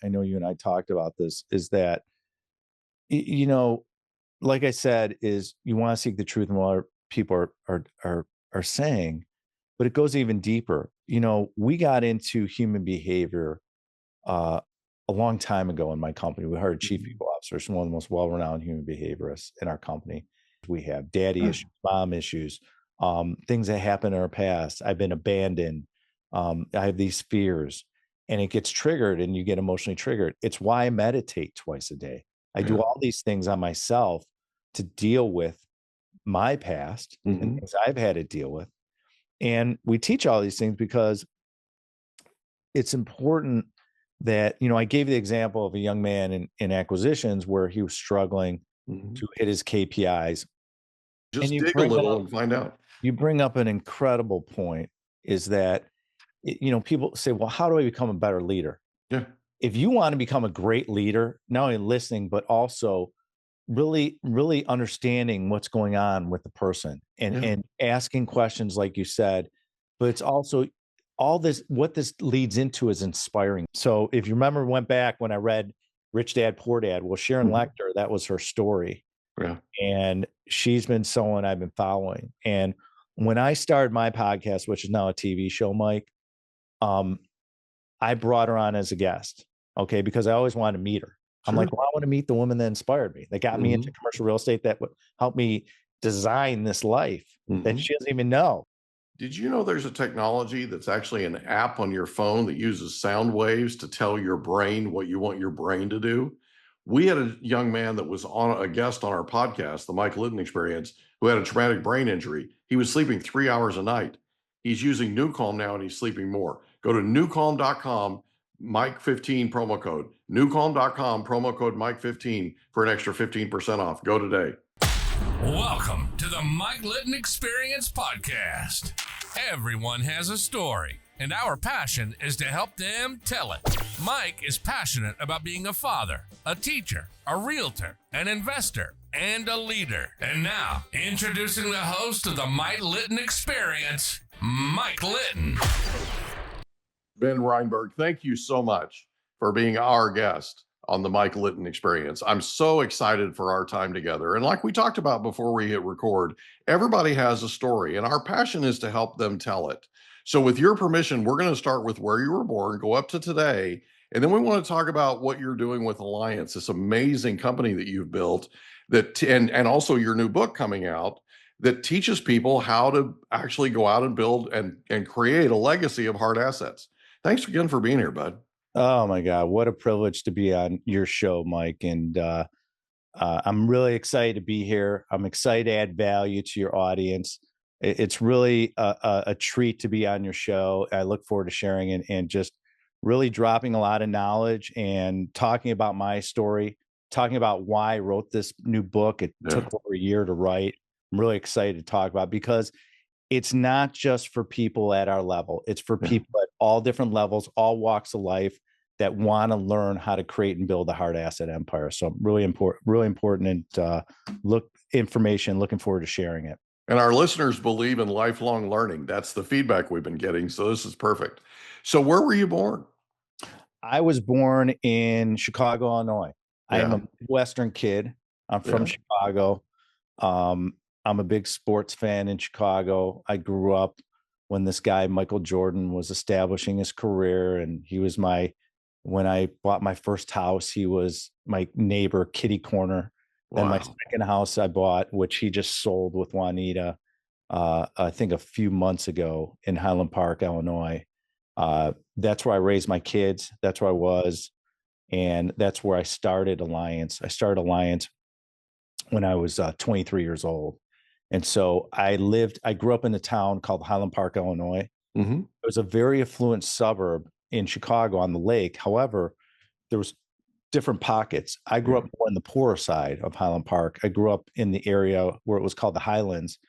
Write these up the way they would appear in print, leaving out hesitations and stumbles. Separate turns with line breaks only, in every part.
I know you and I talked about this, is that, you know, like I said, is you want to seek the truth in what people are saying, but it goes even deeper. You know, we got into human behavior a long time ago in my company. We hired chief people officers, one of the most well-renowned human behaviorists in our company. We have daddy issues, mom issues, things that happen in our past. I've been abandoned. I have these fears, and it gets triggered, and you get emotionally triggered. It's why I meditate twice a day. I do all these things on myself to deal with my past and things I've had to deal with. And we teach all these things because it's important that, you know, I gave the example of a young man in acquisitions where he was struggling to hit his KPIs.
Just dig a little and find out.
You bring up an incredible point, is that, you know, people say, well, how do I become a better leader?
Yeah.
If you want to become a great leader, not only listening, but also really, really understanding what's going on with the person and asking questions, like you said, but it's also all this, what this leads into is inspiring. So if you remember, went back when I read Rich Dad, Poor Dad, well, Sharon Lechter, that was her story.
Yeah.
And she's been someone I've been following. And when I started my podcast, which is now a TV show, Mike, I brought her on as a guest. Okay. Because I always wanted to meet her. I'm like, well, I want to meet the woman that inspired me, that got me into commercial real estate, that would help me design this life that she doesn't even know.
Did you know there's a technology that's actually an app on your phone that uses sound waves to tell your brain what you want your brain to do? We had a young man that was on a guest on our podcast, the Mike Litton Experience, who had a traumatic brain injury. He was sleeping 3 hours a night. He's using NewCalm now, and he's sleeping more. Go to newcalm.com, Mike15 promo code. newcalm.com, promo code Mike15 for an extra 15% off. Go today.
Welcome to the Mike Litton Experience podcast. Everyone has a story, and our passion is to help them tell it. Mike is passionate about being a father, a teacher, a realtor, an investor, and a leader. And now, introducing the host of the Mike Litton Experience, Mike Litton.
Ben Reinberg, thank you so much for being our guest on the Mike Litton Experience. I'm so excited for our time together. And like we talked about before we hit record, everybody has a story, and our passion is to help them tell it. So with your permission, we're going to start with where you were born, go up to today, and then we want to talk about what you're doing with Alliance, this amazing company that you've built, that and also your new book coming out that teaches people how to actually go out and build and create a legacy of hard assets. Thanks again for being here, bud.
Oh my God, what a privilege to be on your show, Mike. And I'm really excited to be here. I'm excited to add value to your audience. It's really a treat to be on your show. I look forward to sharing it and just really dropping a lot of knowledge and talking about my story, talking about why I wrote this new book. It took over a year to write. I'm really excited to talk about it because it's not just for people at our level. It's for people at all different levels, all walks of life, that want to learn how to create and build a hard asset empire. So really important and information. Looking forward to sharing it.
And our listeners believe in lifelong learning. That's the feedback we've been getting. So this is perfect. So where were you born?
I was born in Chicago, Illinois. I am a Midwestern kid. I'm from Chicago. I'm a big sports fan in Chicago. I grew up when this guy, Michael Jordan, was establishing his career, and he was when I bought my first house, he was my neighbor, kitty corner. Wow. Then my second house I bought, which he just sold with Juanita, I think a few months ago in Highland Park, Illinois. That's where I raised my kids. That's where I was. And that's where I started Alliance. I started Alliance when I was 23 years old. And so I grew up in a town called Highland Park, Illinois. It was a very affluent suburb in Chicago on the lake. However, there was different pockets. I grew up more in the poorer side of Highland Park. I grew up in the area where it was called the Highlands,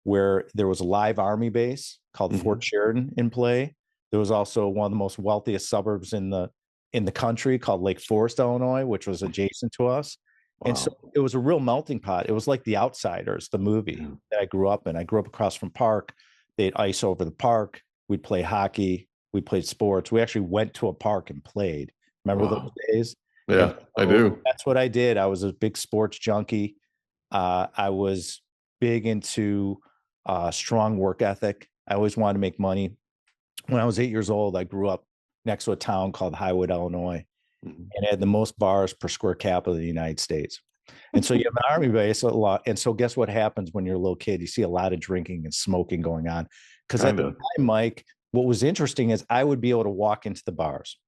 where there was a live Army base called Fort Sheridan in play. There was also one of the most wealthiest suburbs in the country called Lake Forest, Illinois, which was adjacent to us. Wow. And so it was a real melting pot. It was like The Outsiders, the movie that I grew up in. I grew up across from Park. They had ice over the park. We'd play hockey. We played sports. We actually went to a park and played. Remember those days?
Yeah,
So
I do.
that's what I did. I was a big sports junkie. I was big into strong work ethic. I always wanted to make money. When I was 8 years old, I grew up next to a town called Highwood, Illinois, and it had the most bars per square capita in the United States. And so you have an army base a lot. And so guess what happens when you're a little kid? You see a lot of drinking and smoking going on. Because at the time, Mike, what was interesting is I would be able to walk into the bars.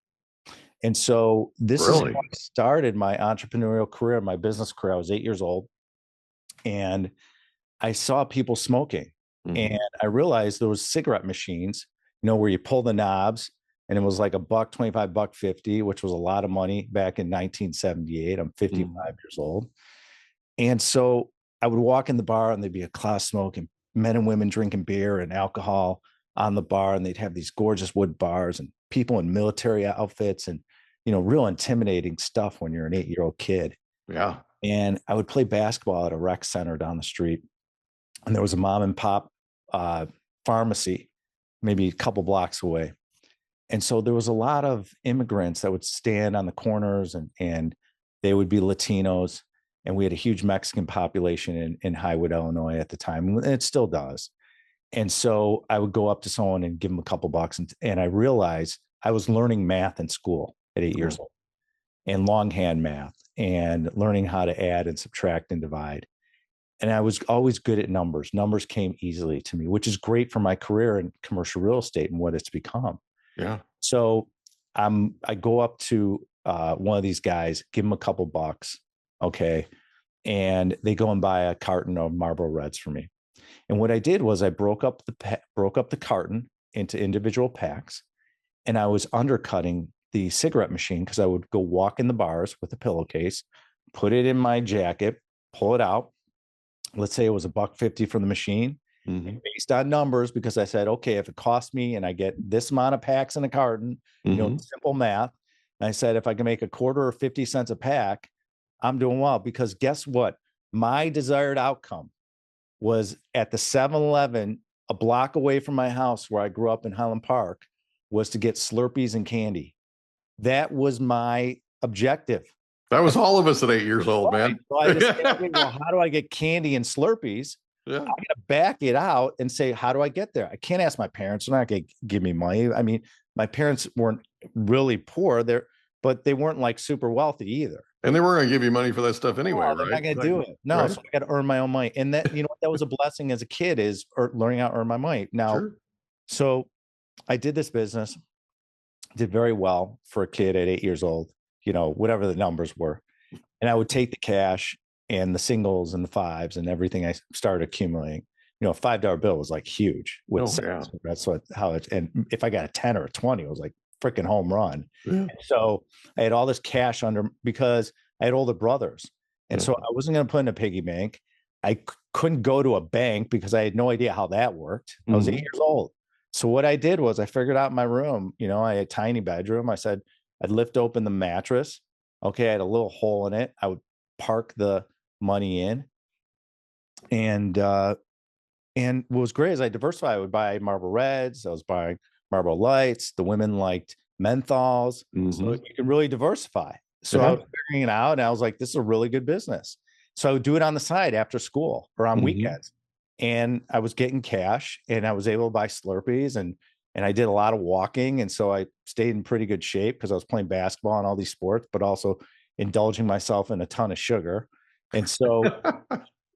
And so this is how I started my entrepreneurial career, my business career. I was 8 years old and I saw people smoking. And I realized there was cigarette machines, where you pull the knobs and it was like $1.25, $1.50, which was a lot of money back in 1978. I'm 55 years old. And so I would walk in the bar and there'd be a cloud smoke and men and women drinking beer and alcohol on the bar. And they'd have these gorgeous wood bars and people in military outfits and, real intimidating stuff when you're an 8-year-old kid.
Yeah.
And I would play basketball at a rec center down the street. And there was a mom and pop pharmacy, maybe a couple blocks away. And so there was a lot of immigrants that would stand on the corners and they would be Latinos. And we had a huge Mexican population in Highwood, Illinois at the time. And it still does. And so I would go up to someone and give them a couple bucks. And I realized I was learning math in school at 8 years old and longhand math and learning how to add and subtract and divide. And I was always good at numbers. Numbers came easily to me, which is great for my career in commercial real estate and what it's become.
Yeah.
So I go up to one of these guys, give them a couple bucks. Okay. And they go and buy a carton of Marlboro Reds for me. And what I did was I broke up the carton into individual packs, and I was undercutting the cigarette machine because I would go walk in the bars with a pillowcase, put it in my jacket, pull it out. Let's say it was $1.50 from the machine. And based on numbers, because I said, okay, if it costs me and I get this amount of packs in a carton, simple math. And I said, if I can make a quarter or 50 cents a pack, I'm doing well. Because guess what? My desired outcome was at the 7-Eleven a block away from my house where I grew up in Highland Park, was to get Slurpees and candy. That was my objective.
That was all of us at 8 years old, man.
So I decided, well, how do I get candy and Slurpees? Yeah. I got to back it out and say, how do I get there? I can't ask my parents. They're not going to give me money. I mean, my parents weren't really poor there, but they weren't like super wealthy either.
And they weren't going to give you money for that stuff anyway, right?
They're not going to do it. No, right? So I got to earn my own money. And that, that was a blessing as a kid, is learning how to earn my money. Now, so I did this business, did very well for a kid at 8 years old, whatever the numbers were. And I would take the cash and the singles and the fives and everything I started accumulating. A $5 bill was like huge. That's how it, and if I got a 10 or a 20, it was like freaking home run. Yeah. So I had all this cash because I had older brothers. And so I wasn't going to put in a piggy bank. I couldn't go to a bank because I had no idea how that worked. I was 8 years old. So what I did was I figured out in my room, I had a tiny bedroom. I said, I'd lift open the mattress. Okay. I had a little hole in it. I would park the money in. And what was great is I diversified. I would buy Marlboro Reds. I was buying Marlboro Lights. The women liked menthols. So you can really diversify. So I was figuring it out and I was like, this is a really good business. So I would do it on the side after school or on weekends. And I was getting cash and I was able to buy Slurpees and I did a lot of walking. And so I stayed in pretty good shape because I was playing basketball and all these sports, but also indulging myself in a ton of sugar. And so,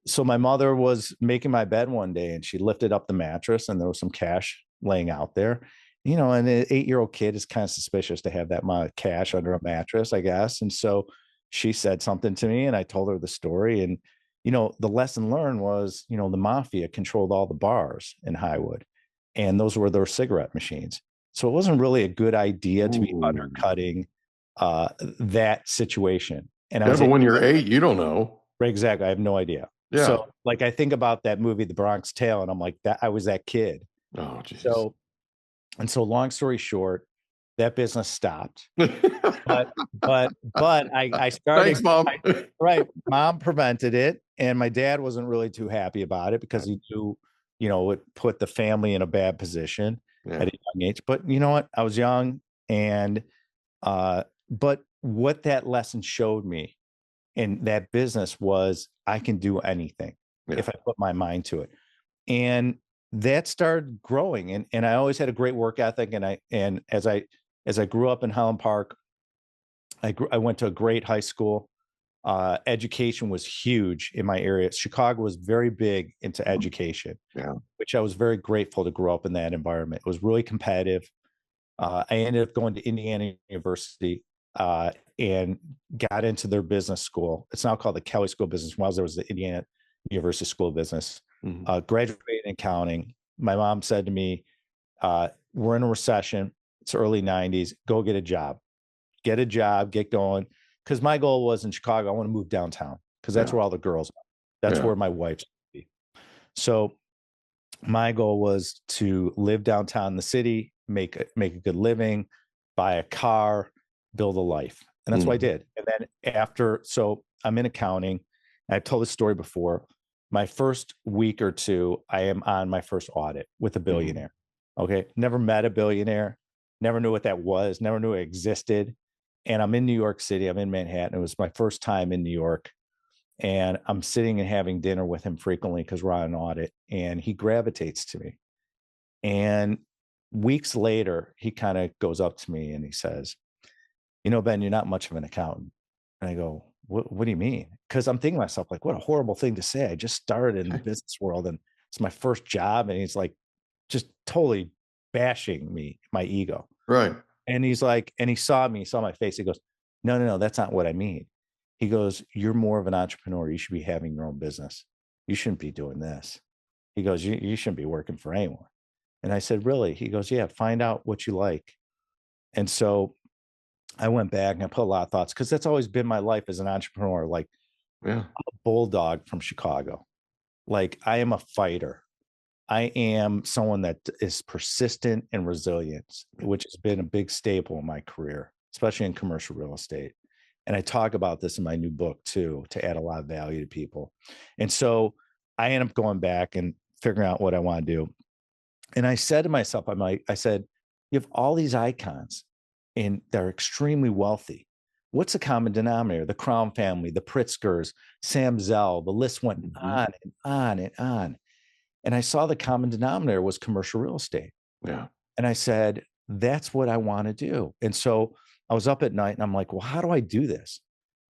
so my mother was making my bed one day and she lifted up the mattress and there was some cash laying out there, and an 8-year-old kid is kind of suspicious to have that amount of cash under a mattress, I guess. And so she said something to me and I told her the story. And, the lesson learned was, the mafia controlled all the bars in Highwood and those were their cigarette machines. So it wasn't really a good idea to be undercutting that situation. And
but when you're 8, you don't know.
Exactly. I have no idea. Yeah. So like, I think about that movie, The Bronx Tale, and I'm like, I was that kid.
Oh, geez.
So long story short, that business stopped. but I started.
Thanks, Mom.
Right. Mom prevented it. And my dad wasn't really too happy about it because he knew, it put the family in a bad position at a young age. But you know what? I was young and But what that lesson showed me in that business was I can do anything if I put my mind to it. And that started growing. And I always had a great work ethic. And as I grew up in Highland Park, I went to a great high school. Education was huge in my area. Chicago was very big into education, which I was very grateful to grow up in that environment. It was really competitive. I ended up going to Indiana University and got into their business school. It's now called the Kelly School of Business. While there was the Indiana University School of Business. Graduated in accounting. My mom said to me, we're in a recession. It's early 90s. Go get a job. Get a job, get going. Because my goal was in Chicago, I want to move downtown because that's where all the girls are. That's where my wife's be. So my goal was to live downtown in the city, make a good living, buy a car, build a life. And that's what I did. And then so I'm in accounting. I've told this story before. My first week or two, I am on my first audit with a billionaire. Okay. Never met a billionaire, never knew what that was, never knew it existed. And I'm in New York City. I'm in Manhattan. It was my first time in New York. And I'm sitting and having dinner with him frequently because we're on an audit. And he gravitates to me. And weeks later, he kind of goes up to me and he says, you know, Ben, you're not much of an accountant. And I go, what do you mean? Because I'm thinking to myself, like, what a horrible thing to say. I just started in the business world and it's my first job. And he's like, just totally bashing me, my ego.
Right.
And he's like, and he saw my face. He goes, no, that's not what I mean. He goes, you're more of an entrepreneur. You should be having your own business. You shouldn't be doing this. He goes, you shouldn't be working for anyone. And I said, really? He goes, yeah, find out what you like. And so I went back and I put a lot of thoughts because that's always been my life as an entrepreneur, like a bulldog from Chicago. Like I am a fighter. I am someone that is persistent and resilient, which has been a big staple in my career, especially in commercial real estate. And I talk about this in my new book too, to add a lot of value to people. And so I end up going back and figuring out what I want to do. And I said to myself, I said, you have all these icons and they're extremely wealthy. What's the common denominator? The Crown family, the Pritzkers, Sam Zell, the list went on and on and on. And I saw the common denominator was commercial real estate.
Yeah.
And I said, that's what I want to do. And so I was up at night and I'm like, well, how do I do this?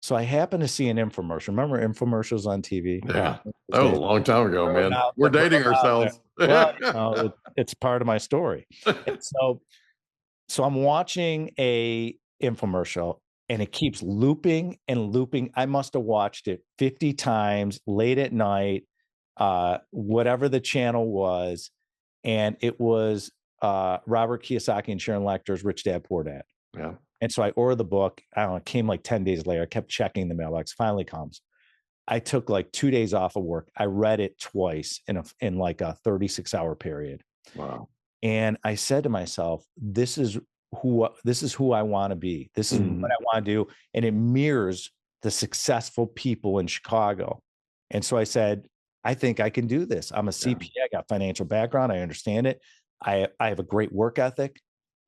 So I happened to see an infomercial. Remember infomercials on TV?
Yeah. That was a long time ago, man. We're dating ourselves.
Well, you know, it's part of my story. And so I'm watching a infomercial and it keeps looping and looping. I must have watched it 50 times late at night, whatever the channel was. And it was Robert Kiyosaki and Sharon Lechter's Rich Dad, Poor Dad.
Yeah.
And so I ordered the book. I don't know, it came like 10 days later. I kept checking the mailbox. Finally comes. I took like 2 days off of work. I read it twice in like a 36-hour period.
Wow.
And I said to myself, this is who I want to be. This is what I want to do. And it mirrors the successful people in Chicago. And so I said, I think I can do this. I'm a CPA. I got financial background. I understand it. I have a great work ethic.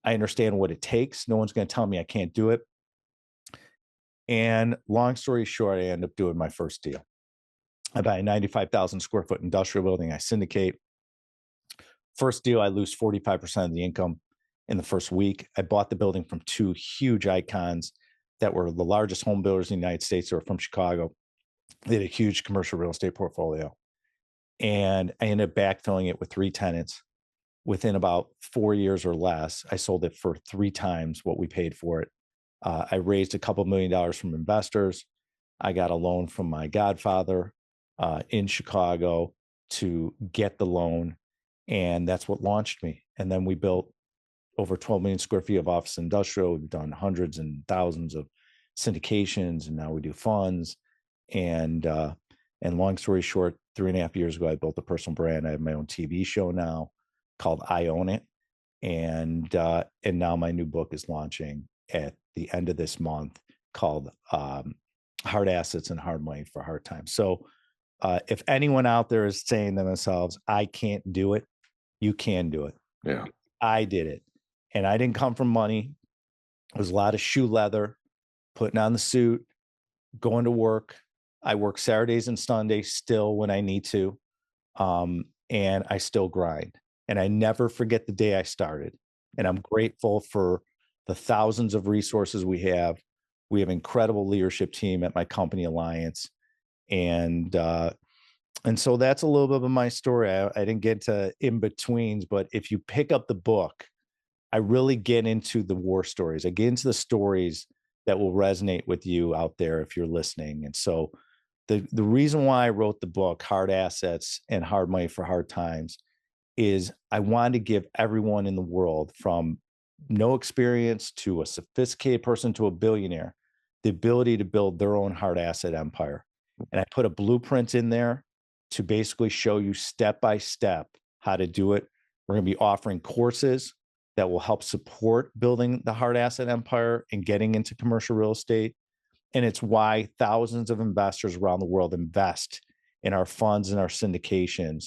I understand what it takes. No one's going to tell me I can't do it. And long story short, I end up doing my first deal. I buy a 95,000 square foot industrial building. I syndicate. First deal, I lose 45% of the income in the first week. I bought the building from two huge icons that were the largest home builders in the United States. They were from Chicago. They had a huge commercial real estate portfolio. And I ended up backfilling it with 3 tenants. Within about 4 years or less, I sold it for 3 times what we paid for it. I raised a couple $1 million from investors. I got a loan from my godfather in Chicago to get the loan. And that's what launched me. And then we built over 12 million square feet of office industrial. We've done hundreds and thousands of syndications, and now we do funds. And long story short, 3.5 years ago, I built a personal brand. I have my own TV show now called I Own It. And now my new book is launching at the end of this month called Hard Assets and Hard Money for Hard Times. So if anyone out there is saying to themselves, I can't do it, you can do it.
Yeah.
I did it. And I didn't come from money. It was a lot of shoe leather. putting on the suit, going to work. I work Saturdays and Sundays still when I need to. And I still grind. And I never forget the day I started. And I'm grateful for the thousands of resources we have. We have an incredible leadership team at my company, Alliance. And so that's a little bit of my story. I didn't get to in-betweens, but if you pick up the book, I really get into the war stories. I get into the stories that will resonate with you out there if you're listening. And so the reason why I wrote the book, Hard Assets and Hard Money for Hard Times, is I wanted to give everyone in the world, from no experience to a sophisticated person to a billionaire, the ability to build their own hard asset empire. And I put a blueprint in there to basically show you step by step how to do it. We're going to be offering courses that will help support building the hard asset empire and getting into commercial real estate. And it's why thousands of investors around the world invest in our funds and our syndications,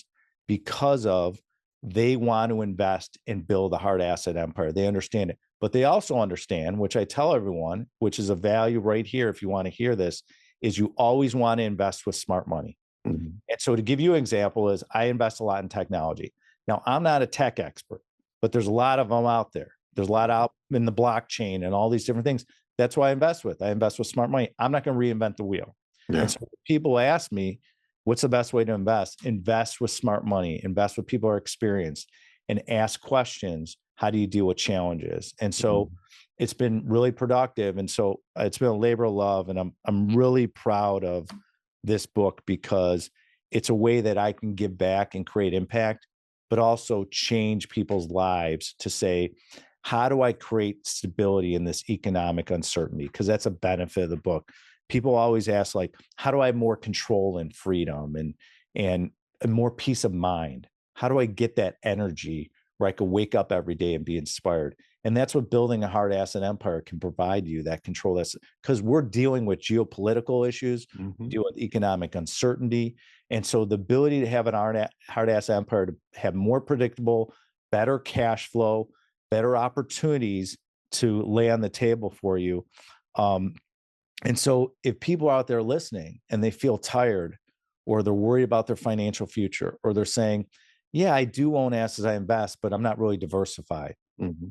because of they want to invest and build a hard asset empire. They understand it, but they also understand, which I tell everyone, which is a value right here, if you want to hear this, is you always want to invest with smart money. Mm-hmm. And so to give you an example is I invest a lot in technology. Now, I'm not a tech expert, but there's a lot of them out there. There's a lot out in the blockchain and all these different things. That's why I invest with smart money. I'm not going to reinvent the wheel. Yeah. And so people ask me, what's the best way to invest? Invest with smart money, invest with people who are experienced, and ask questions. How do you deal with challenges? And so it's been really productive. And so it's been a labor of love. And I'm really proud of this book because it's a way that I can give back and create impact, but also change people's lives to say, how do I create stability in this economic uncertainty? Because that's a benefit of the book. People always ask, like, how do I have more control and freedom and more peace of mind? How do I get that energy where I can wake up every day and be inspired? And that's what building a hard asset empire can provide you, that control. That's because we're dealing with geopolitical issues, deal with economic uncertainty. And so the ability to have an hard asset empire to have more predictable, better cash flow, better opportunities to lay on the table for you. And so if people are out there listening and they feel tired, or they're worried about their financial future, or they're saying, yeah, I do own assets, I invest, but I'm not really diversified.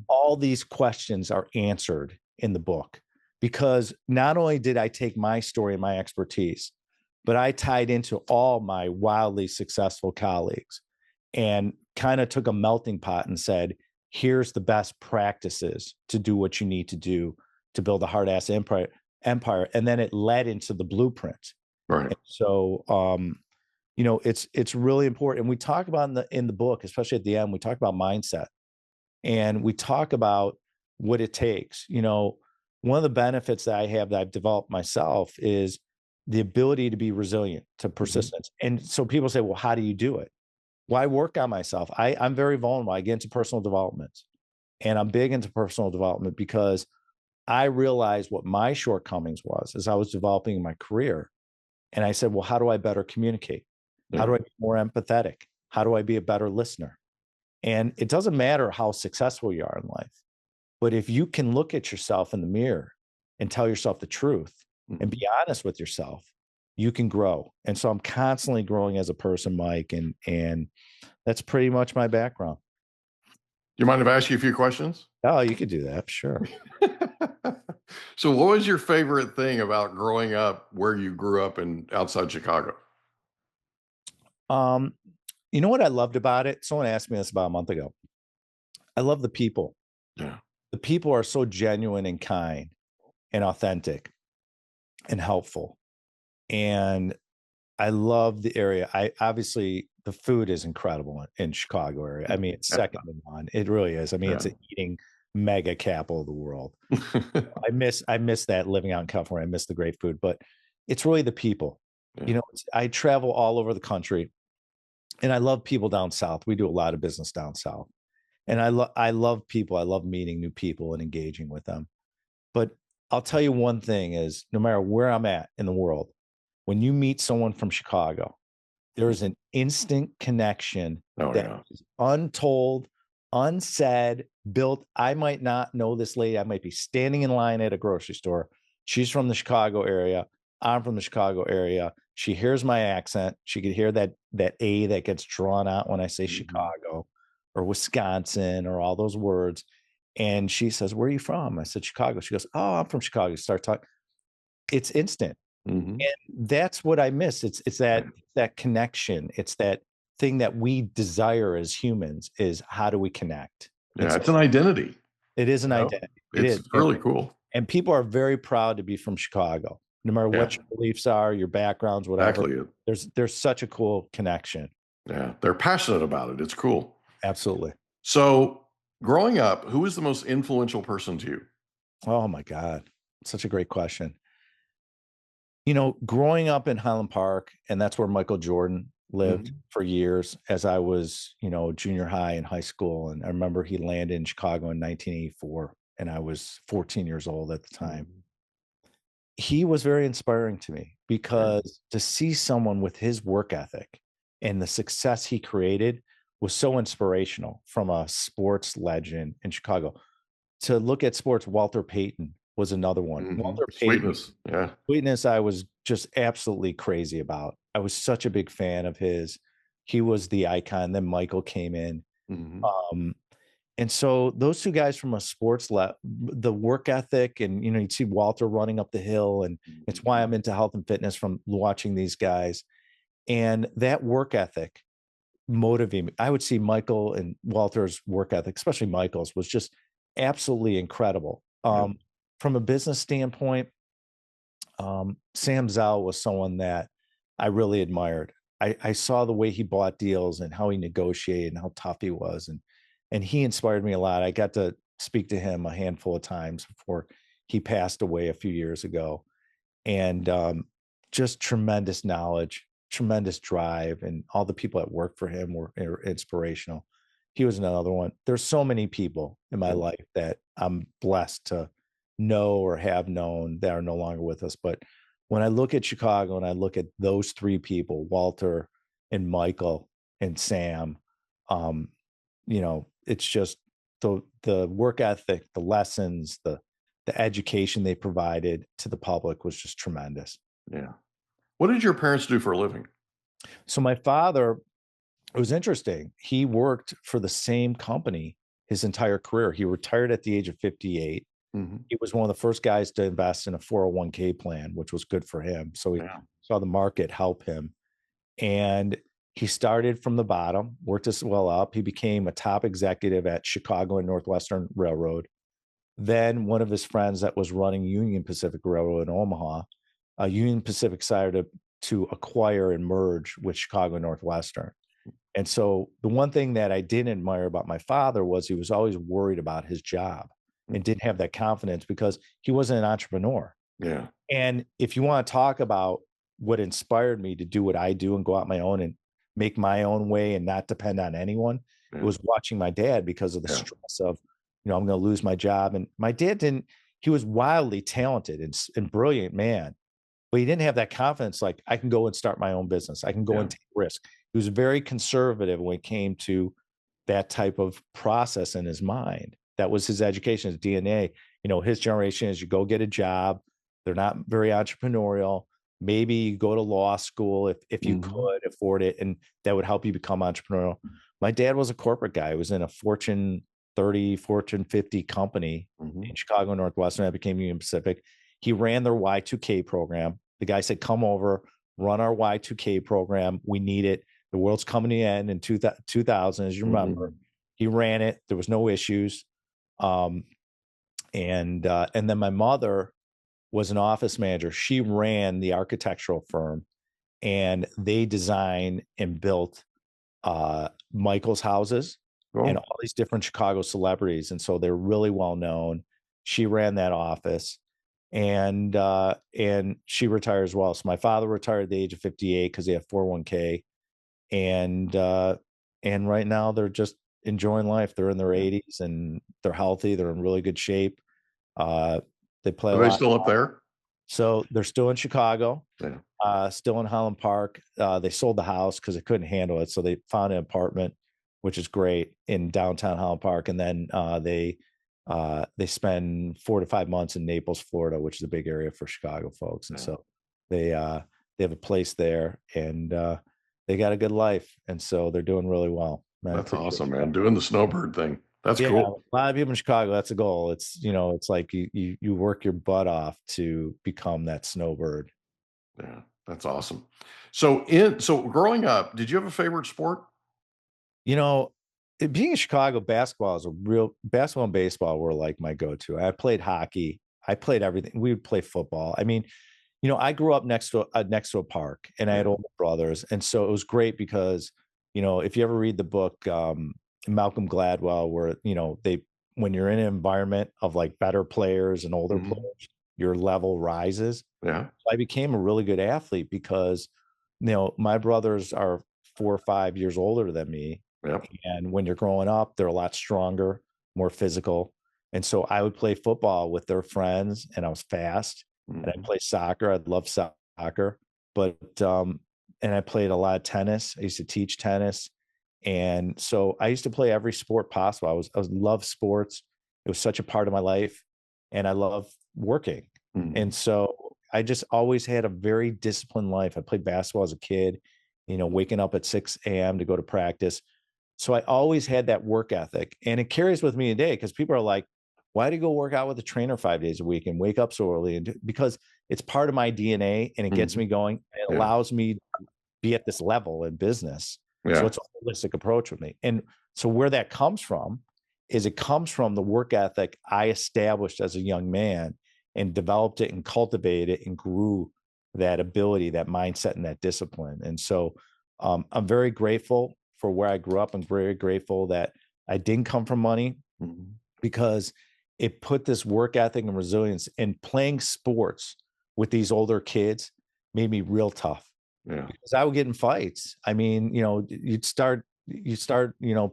All these questions are answered in the book, because not only did I take my story and my expertise, but I tied into all my wildly successful colleagues and kind of took a melting pot and said, here's the best practices to do what you need to do to build a hard asset empire. And then it led into the blueprint. Right. And so, it's really important. And we talk about in the book, especially at the end, we talk about mindset, and we talk about what it takes. One of the benefits that I have that I've developed myself is the ability to be resilient, to persistence. And so people say, well, how do you do it? Well, I work on myself. I'm very vulnerable. I get into personal development, and I'm big into personal development because I realized what my shortcomings was as I was developing my career. And I said, well, how do I better communicate? How do I be more empathetic? How do I be a better listener? And it doesn't matter how successful you are in life, but if you can look at yourself in the mirror and tell yourself the truth and be honest with yourself, you can grow. And so I'm constantly growing as a person, Mike, and that's pretty much my background.
Do you mind if I ask you a few questions?
Oh, you could do that, sure.
So what was your favorite thing about growing up where you grew up outside Chicago?
You know what I loved about it? Someone asked me this about a month ago. I love the people. Yeah. The people are so genuine and kind and authentic and helpful. And I love the area. Obviously the food is incredible in Chicago area. I mean, it's second to none. It really is. I mean, it's an eating mega capital of the world. I miss that living out in California. I miss the great food, but it's really the people. Yeah. I travel all over the country, and I love people down south. We do a lot of business down south, and I love people. I love meeting new people and engaging with them. But I'll tell you one thing is, no matter where I'm at in the world, when you meet someone from Chicago, there is an instant connection that is untold, unsaid, built. I might not know this lady. I might be standing in line at a grocery store, She's from the Chicago area. I'm from the Chicago area. She hears my accent. She could hear that A that gets drawn out when I say Chicago or Wisconsin or all those words. And she says, "Where are you from?" I said, "Chicago." She goes, "Oh, I'm from Chicago." Start talking. It's instant. And that's what I miss. It's that connection. It's that thing that we desire as humans, is how do we connect?
Yeah, it's an identity.
It is an identity.
It's really cool.
And people are very proud to be from Chicago, no matter what your beliefs are, your backgrounds, whatever.
Exactly.
There's such a cool connection.
Yeah, they're passionate about it. It's cool.
Absolutely.
So growing up, who was the most influential person to you?
Oh my God. Such a great question. Growing up in Highland Park, and that's where Michael Jordan lived for years as I was, junior high and high school. And I remember he landed in Chicago in 1984, and I was 14 years old at the time. He was very inspiring to me because to see someone with his work ethic and the success he created was so inspirational from a sports legend in Chicago. To look at sports, Walter Payton was another one. Walter Payton, Sweetness, I was just absolutely crazy about. I was such a big fan of his. He was the icon. Then Michael came in. And so those two guys from a sports the work ethic, and you'd see Walter running up the hill, and it's why I'm into health and fitness from watching these guys. And that work ethic motivated me. I would see Michael and Walter's work ethic, especially Michael's, was just absolutely incredible. From a business standpoint, Sam Zell was someone that I really admired. I saw the way he bought deals and how he negotiated and how tough he was. And he inspired me a lot. I got to speak to him a handful of times before he passed away a few years ago. And just tremendous knowledge, tremendous drive, and all the people that worked for him were inspirational. He was another one. There's so many people in my life that I'm blessed to know or have known that are no longer with us. But when I look at Chicago and I look at those three people, Walter and Michael and Sam, it's just the work ethic, the lessons, the education they provided to the public was just tremendous.
Yeah. What did your parents do for a living?
So my father, it was interesting. He worked for the same company his entire career. He retired at the age of 58. He was one of the first guys to invest in a 401k plan, which was good for him. So he saw the market help him. And he started from the bottom, worked his well up. He became a top executive at Chicago and Northwestern Railroad. Then one of his friends that was running Union Pacific Railroad in Omaha, Union Pacific decided to acquire and merge with Chicago and Northwestern. And so the one thing that I didn't admire about my father was he was always worried about his job and didn't have that confidence because he wasn't an entrepreneur.
Yeah.
And if you want to talk about what inspired me to do what I do and go out my own and make my own way and not depend on anyone, it was watching my dad because of the stress of, I'm going to lose my job. And my dad he was wildly talented and brilliant man, but he didn't have that confidence. Like, I can go and start my own business. I can go and take risk. He was very conservative when it came to that type of process in his mind. That was his education, his DNA. His generation is you go get a job. They're not very entrepreneurial. Maybe you go to law school if you could afford it, and that would help you become entrepreneurial. My dad was a corporate guy. He was in a Fortune 30, Fortune 50 company in Chicago Northwestern that became Union Pacific. He ran their Y2K program. The guy said, "Come over, run our Y2K program. We need it. The world's coming to an end in 2000, as you remember." He ran it. There was no issues. And then my mother was an office manager. She ran the architectural firm, and they designed and built Michael's houses and all these different Chicago celebrities. And so they're really well known. She ran that office, and she retired as well. So my father retired at the age of 58 because he had 401k, and right now they're just enjoying life. They're in their 80s and they're healthy. They're in really good shape. They play.
Are they still up there?
So they're still in Chicago, still in Highland Park. They sold the house because they couldn't handle it. So they found an apartment, which is great, in downtown Highland Park. And then they they spend 4 to 5 months in Naples, Florida, which is a big area for Chicago folks. And so they have a place there, and they got a good life. And so they're doing really well.
That's awesome, man. Doing the snowbird thing. That's cool.
A lot of people in Chicago, that's a goal. It's, it's like you work your butt off to become that snowbird.
Yeah, that's awesome. So growing up, did you have a favorite sport?
Being in Chicago, basketball and baseball were like my go-to. I played hockey. I played everything. We would play football. I mean, I grew up next to a park, and I had older brothers. And so it was great because, if you ever read the book, Malcolm Gladwell, where, when you're in an environment of like better players and older players, your level rises.
Yeah.
I became a really good athlete because, my brothers are 4 or 5 years older than me.
Yep.
And when you're growing up, they're a lot stronger, more physical. And so I would play football with their friends, and I was fast. And I played soccer. I love soccer, but, and I played a lot of tennis. I used to teach tennis. And so I used to play every sport possible. I love sports. It was such a part of my life, and I love working. And so I just always had a very disciplined life. I played basketball as a kid, waking up at 6 a.m. to go to practice. So I always had that work ethic, and it carries with me today because people are like, why do you go work out with a trainer 5 days a week and wake up so early? And because it's part of my DNA, and it gets me going. It allows me to be at this level in business.
Yeah.
So it's a holistic approach with me. And so where that comes from is it comes from the work ethic I established as a young man and developed it and cultivated it and grew that ability, that mindset, and that discipline. And so I'm very grateful for where I grew up. I'm very grateful that I didn't come from money because it put this work ethic and resilience, and playing sports with these older kids made me real tough.
Yeah.
Because I would get in fights. I mean, you'd start,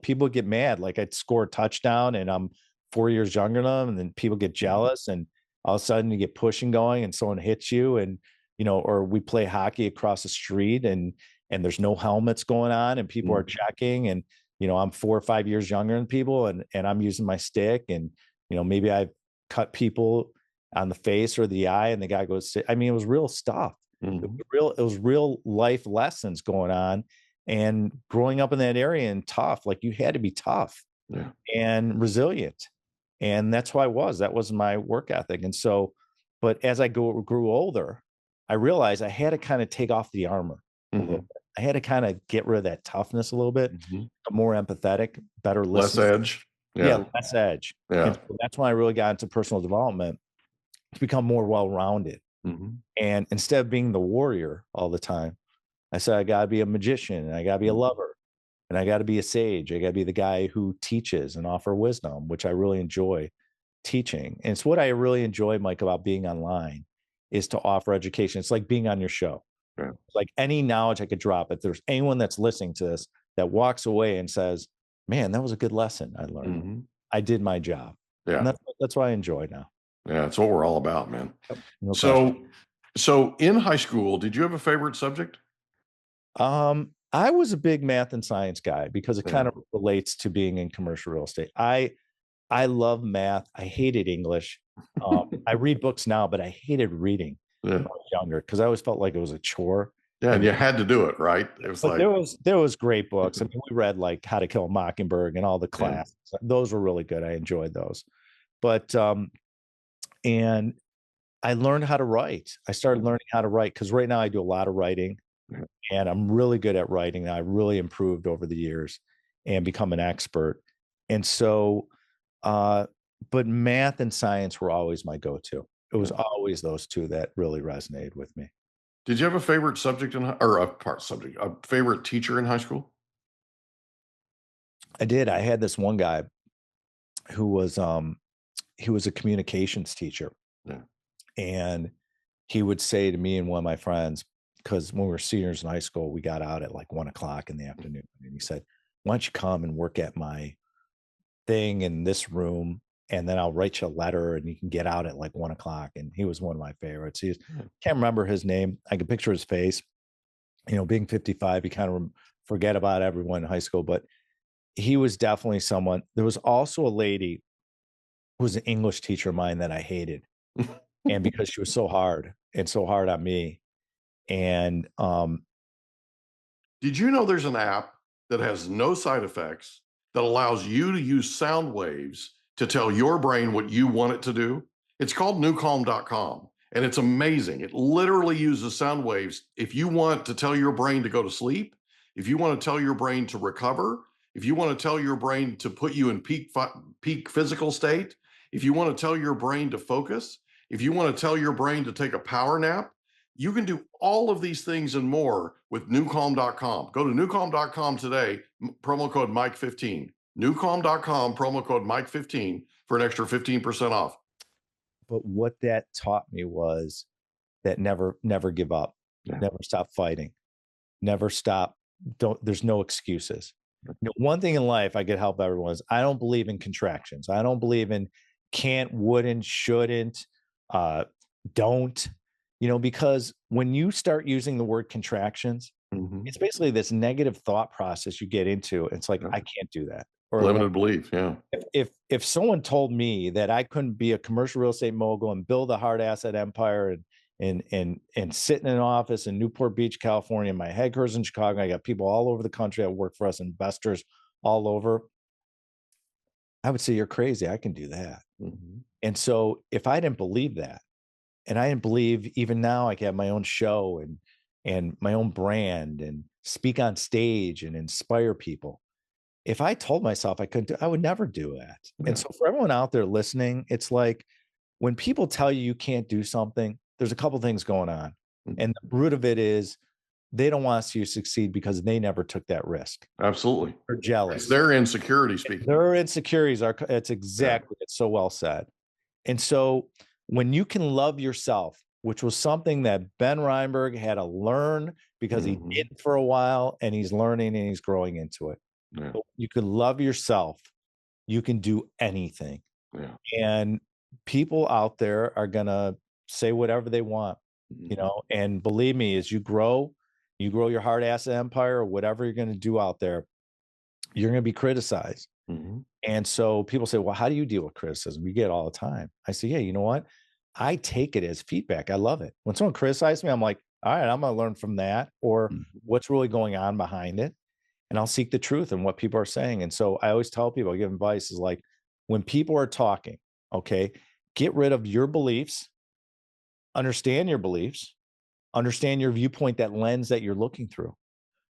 people get mad. Like I'd score a touchdown and I'm 4 years younger than them, and then people get jealous, and all of a sudden you get pushing going and someone hits you, and, or we play hockey across the street and there's no helmets going on and people are checking, and, I'm 4 or 5 years younger than people, and I'm using my stick, and, maybe I cut people on the face or the eye, and the guy goes, it was real stuff. It was real life lessons going on, and growing up in that area and tough, like you had to be tough and resilient. And that's who I was. That was my work ethic. And so, but as I grew older, I realized I had to kind of take off the armor a little bit. I had to kind of get rid of that toughness a little bit, more empathetic, better listening.
Less edge.
Yeah, less edge.
Yeah.
And so that's when I really got into personal development to become more well-rounded. And instead of being the warrior all the time, I said, I got to be a magician, and I got to be a lover, and I got to be a sage. I got to be the guy who teaches and offer wisdom, which I really enjoy teaching. And it's what I really enjoy, Mike, about being online, is to offer education. It's like being on your show.
Yeah.
Like any knowledge I could drop. If there's anyone that's listening to this that walks away and says, man, that was a good lesson I learned. I did my job.
Yeah.
And that's what I enjoy now.
Yeah, that's what we're all about, man.
No
So in high school, did you have a favorite subject?
I was a big math and science guy because it kind of relates to being in commercial real estate. I love math. I hated English. I read books now, but I hated reading when I was younger because I always felt like it was a chore.
Yeah, and you had to do it, right? It was like
there was great books. I mean, we read like How to Kill a Mockingbird and all the classes. Those were really good. I enjoyed those. But and I learned how to write. I started learning how to write because right now I do a lot of writing, and I'm really good at writing. I really improved over the years and become an expert. And so, but math and science were always my go-to. It was always those two that really resonated with me.
Did you have a favorite subject a favorite teacher in high school?
I did. I had this one guy who was a communications teacher.
Yeah.
And he would say to me and one of my friends, because when we were seniors in high school, we got out at like 1 o'clock in the afternoon. And he said, why don't you come and work at my thing in this room, and then I'll write you a letter and you can get out at like 1 o'clock. And he was one of my favorites. Can't remember his name. I can picture his face. Being 55, you kind of forget about everyone in high school, but he was definitely someone. There was also a lady was an English teacher of mine that I hated. And because she was so hard on me. And
did you know there's an app that has no side effects that allows you to use sound waves to tell your brain what you want it to do? It's called newcalm.com, and it's amazing. It literally uses sound waves. If you want to tell your brain to go to sleep, if you want to tell your brain to recover, if you want to tell your brain to put you in peak physical state, if you want to tell your brain to focus, if you want to tell your brain to take a power nap, you can do all of these things and more with newcalm.com. Go to newcalm.com today, promo code Mike15. Newcalm.com, promo code Mike15 for an extra 15% off.
But what that taught me was that never give up, never stop fighting, never stop. There's no excuses. One thing in life I could help everyone is I don't believe in contractions. I don't believe in can't, wouldn't, shouldn't, don't, because when you start using the word contractions, it's basically this negative thought process you get into. It's like, I can't do that. Or
limited belief. Yeah.
If someone told me that I couldn't be a commercial real estate mogul and build a hard asset empire and sit in an office in Newport Beach, California, my headquarters in Chicago, I got people all over the country that work for us, investors all over, I would say, you're crazy. I can do that. And so if I didn't believe that, and I didn't believe even now I can have my own show and my own brand and speak on stage and inspire people. If I told myself I couldn't do, I would never do that. And so for everyone out there listening, it's like when people tell you can't do something, there's a couple things going on. And the root of it is they don't want you to succeed because they never took that risk.
Absolutely.
They're jealous.
It's their insecurity speaking.
Their insecurities are, it's exactly, it's so well said. And so when you can love yourself, which was something that Ben Reinberg had to learn because he did for a while, and he's learning and he's growing into it. But you can love yourself, you can do anything. And people out there are going to say whatever they want, and believe me, as you grow your hard asset empire or whatever you're going to do out there, you're going to be criticized. And so people say, well, how do you deal with criticism? We get it all the time. I say, yeah, you know what? I take it as feedback. I love it. When someone criticizes me, I'm like, all right, I'm going to learn from that, or what's really going on behind it. And I'll seek the truth in what people are saying. And so I always tell people, I give advice is like, when people are talking, okay, get rid of your beliefs, understand your beliefs, understand your viewpoint, that lens that you're looking through,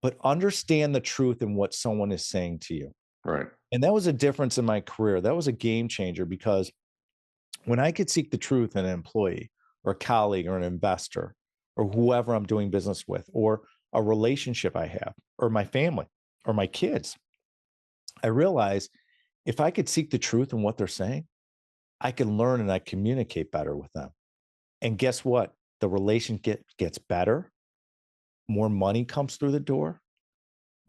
but understand the truth in what someone is saying to you.
Right.
And that was a difference in my career. That was a game changer, because when I could seek the truth in an employee or a colleague or an investor or whoever I'm doing business with, or a relationship I have, or my family or my kids, I realized if I could seek the truth in what they're saying, I can learn and I communicate better with them. And guess what? The relationship gets better. More money comes through the door,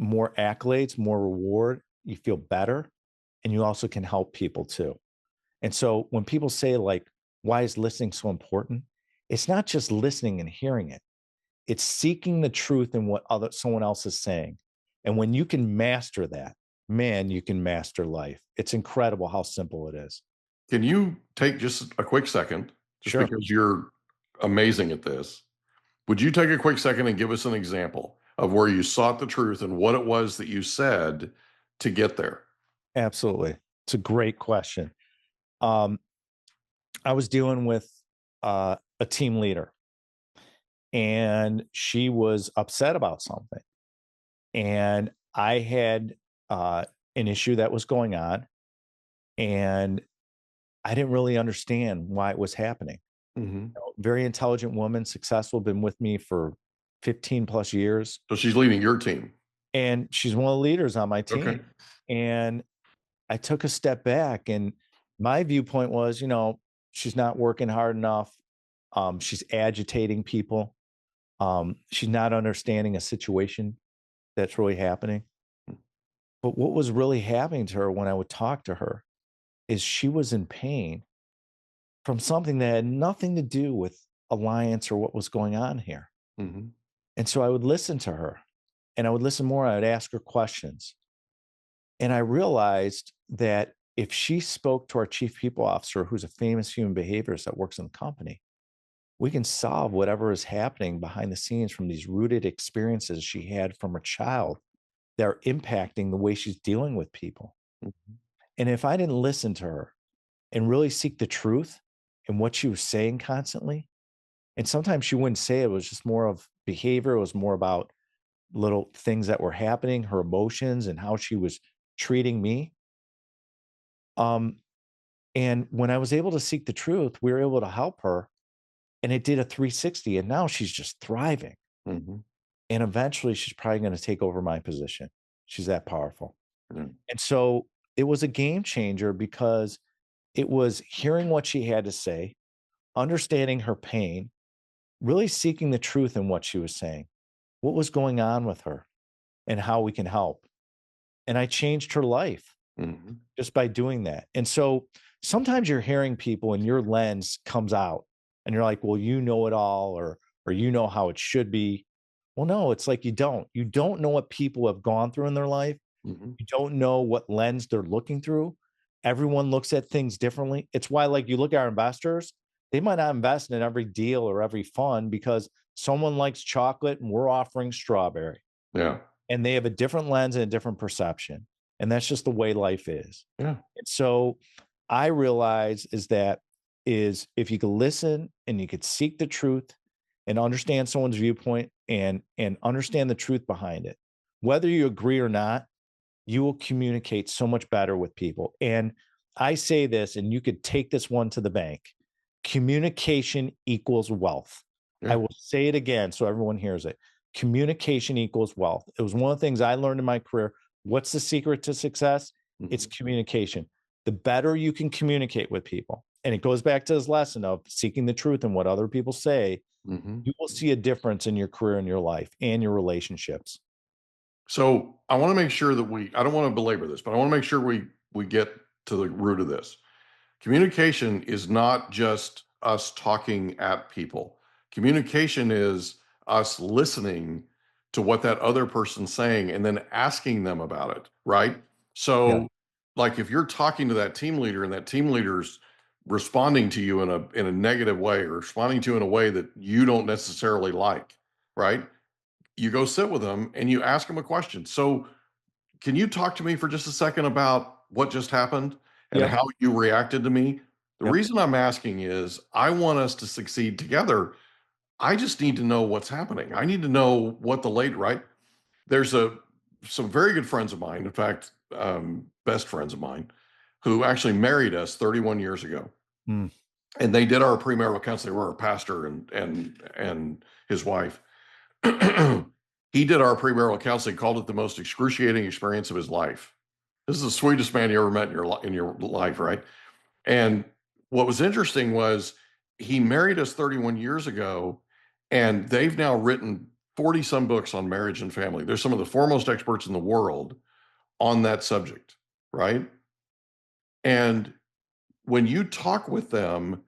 more accolades, more reward. You feel better, and you also can help people too. And so when people say, like, why is listening so important? It's not just listening and hearing it. It's seeking the truth in what someone else is saying. And when you can master that, man, you can master life. It's incredible how simple it is.
Can you take just a quick second,
Sure.
because you're amazing at this? Would you take a quick second and give us an example of where you sought the truth and what it was that you said to get there?
Absolutely. It's a great question. I was dealing with a team leader, and she was upset about something. And I had an issue that was going on, and I didn't really understand why it was happening. Very intelligent woman, successful, been with me for 15 plus years.
So she's leading your team.
And she's one of the leaders on my team.
Okay.
And I took a step back, and my viewpoint was, she's not working hard enough. She's agitating people. She's not understanding a situation that's really happening. But what was really happening to her when I would talk to her is she was in pain from something that had nothing to do with Alliance or what was going on here. And so I would listen to her, and I would listen more. I would ask her questions. And I realized that if she spoke to our chief people officer, who's a famous human behaviorist that works in the company, we can solve whatever is happening behind the scenes from these rooted experiences she had from her child that are impacting the way she's dealing with people. Mm-hmm. And if I didn't listen to her and really seek the truth in what she was saying constantly, and sometimes she wouldn't say it, it was just more of behavior. It was more about little things that were happening, her emotions and how she was treating me. And when I was able to seek the truth, we were able to help her, and it did a 360, and now she's just thriving. Mm-hmm. And eventually she's probably going to take over my position. She's that powerful. Mm-hmm. And so it was a game changer because it was hearing what she had to say, understanding her pain, really seeking the truth in what she was saying, what was going on with her, and how we can help. And I changed her life just by doing that. And so sometimes you're hearing people and your lens comes out and you're like, well, you know it all, or you know how it should be. Well, no, it's like you don't know what people have gone through in their life. Mm-hmm. You don't know what lens they're looking through. Everyone looks at things differently. It's why, like, you look at our investors, they might not invest in every deal or every fund because someone likes chocolate and we're offering strawberry.
Yeah.
And they have a different lens and a different perception. And that's just the way life is.
Yeah.
And so I realize is if you could listen and you could seek the truth and understand someone's viewpoint and understand the truth behind it, whether you agree or not, you will communicate so much better with people. And I say this, and you could take this one to the bank. Communication equals wealth. Yeah. I will say it again so everyone hears it. Communication equals wealth. It was one of the things I learned in my career. What's the secret to success? Mm-hmm. It's communication. The better you can communicate with people, and it goes back to this lesson of seeking the truth and what other people say, mm-hmm. you will see a difference in your career and your life and your relationships.
So I want to make sure that I don't want to belabor this, but I want to make sure we get to the root of this. Communication is not just us talking at people. Communication is us listening to what that other person's saying and then asking them about it, right? So like if you're talking to that team leader and that team leader's responding to you in a negative way or responding to you in a way that you don't necessarily like, right? You go sit with them and you ask them a question. So can you talk to me for just a second about what just happened and how you reacted to me? The reason I'm asking is I want us to succeed together. I just need to know what's happening. I need to know what right? There's some very good friends of mine, in fact, best friends of mine, who actually married us 31 years ago. Mm. And they did our premarital counseling. They were our pastor and his wife. He did our premarital counseling, called it the most excruciating experience of his life. This is the sweetest man you ever met in your life, right? And what was interesting was he married us 31 years ago, and they've now written 40 some books on marriage and family. They're some of the foremost experts in the world on that subject, right? And when you talk with them,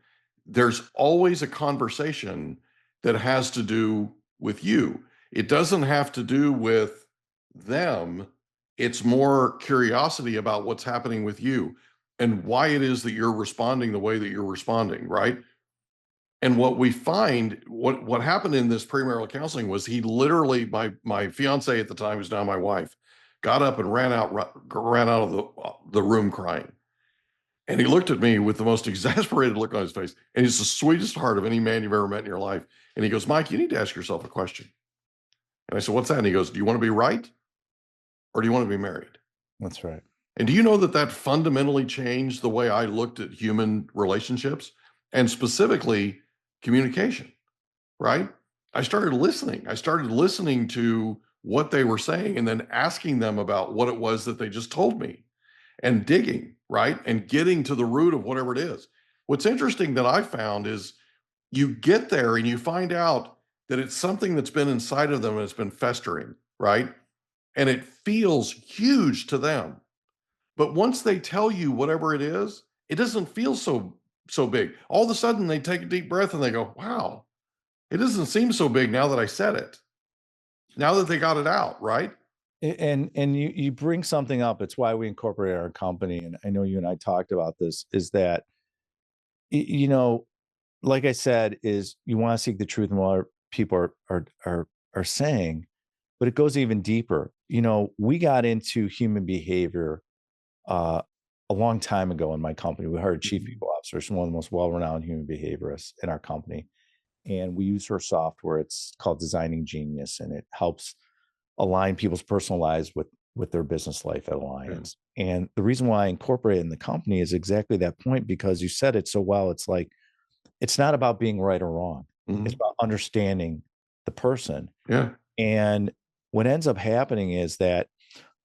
there's always a conversation that has to do with you. It doesn't have to do with them. It's more curiosity about what's happening with you and why it is that you're responding the way that you're responding, right? And what we find, what happened in this premarital counseling was he literally, my fiance at the time, who's now my wife, got up and ran out of the room crying. And he looked at me with the most exasperated look on his face. And he's the sweetest heart of any man you've ever met in your life. And he goes, Mike, you need to ask yourself a question. And I said, what's that? And he goes, do you want to be right? Or do you want to be married?
That's right.
And do you know that fundamentally changed the way I looked at human relationships and specifically communication, right? I started listening to what they were saying and then asking them about what it was that they just told me and digging, right? And getting to the root of whatever it is. What's interesting that I found is you get there and you find out that it's something that's been inside of them and it's been festering, right? And it feels huge to them. But once they tell you whatever it is, it doesn't feel so big. All of a sudden they take a deep breath and they go, wow, it doesn't seem so big now that I said it. Now that they got it out, right?
And you bring something up. It's why we incorporate our company. And I know you and I talked about this, is that, you know, like I said, is you want to seek the truth in what people are saying, but it goes even deeper. You know, we got into human behavior a long time ago in my company. We hired a chief people officer, she's one of the most well-renowned human behaviorists in our company. And we use her software. It's called Designing Genius, and it helps align people's personal lives with their business life at Alliance. Yeah. And the reason why I incorporate it in the company is exactly that point, because you said it so well. It's like, it's not about being right or wrong. It's about understanding the person.
Yeah.
And what ends up happening is that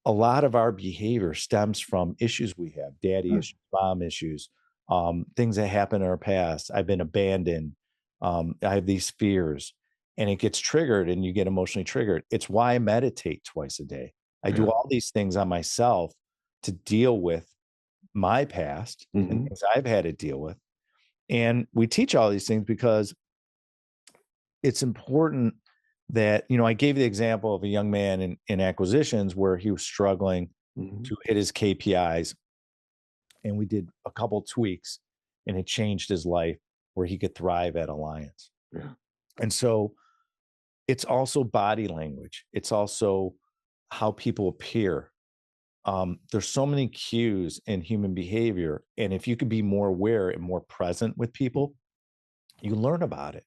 a lot of our behavior stems from issues we have, daddy issues, mom issues, things that happened in our past. I've been abandoned. I have these fears, and it gets triggered and you get emotionally triggered. It's why I meditate twice a day. I do all these things on myself to deal with my past and things I've had to deal with. And we teach all these things because it's important that, you know, I gave the example of a young man in acquisitions where he was struggling to hit his KPIs. And we did a couple tweaks and it changed his life where he could thrive at Alliance.
Yeah.
And so it's also body language. It's also how people appear. There's so many cues in human behavior. And if you could be more aware and more present with people, you learn about it.